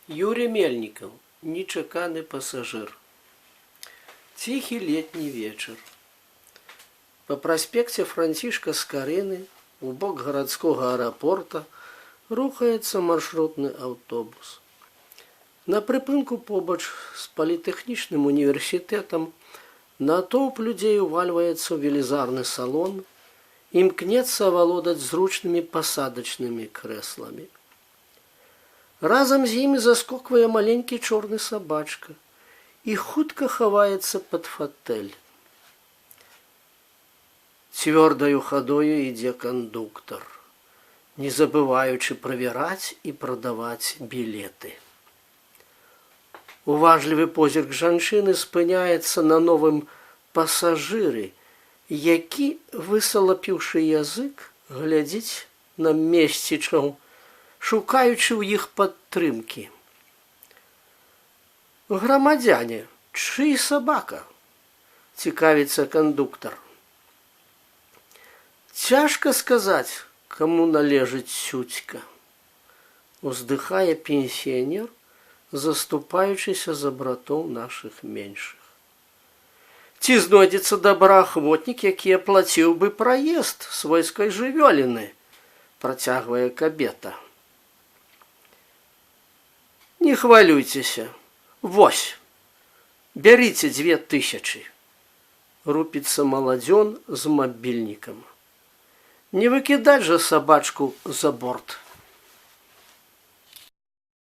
Юрий Мельников. Нечаканы пассажир. Тихий летний вечер. По проспекте Францишка Скорины у бок городского аэропорта рухаецца маршрутны аўтобус. На прыпынку побач з політэхнічным універсітэтам натоўп людзей увальваецца ў велізарны салон, імкнецца авалодаць зручнымі пасадачнымі крэсламі. Разам з імі заскоквае маленькі чорны сабачка і хутка хаваецца пад фатэль. Цвёрдаю хадою ідзе кандуктар, не забываючы правяраць і прадаваць білеты. Уважлівы позірк жанчыны спыняецца на новым пасажыры, які, высалапіўшы язык, глядзіць на месцічаў, шукаючы ў іх падтрымкі. Грамадзяне, чый сабака? Цікавіцца кандуктар. Цяжка сказаць, каму належыць цюцька. Уздыхае пенсіянер, заступаючыся за братоў нашых меншых. Ці знойдзецца добраахвотнік, які аплаціў бы праезд свойскай жывёліны, працягвае кабета. Не хвалюйцеся. Вось, бярыце 2000. Рупіцца маладзён з мабільнікам. Не выкідаць жа сабачку за борт.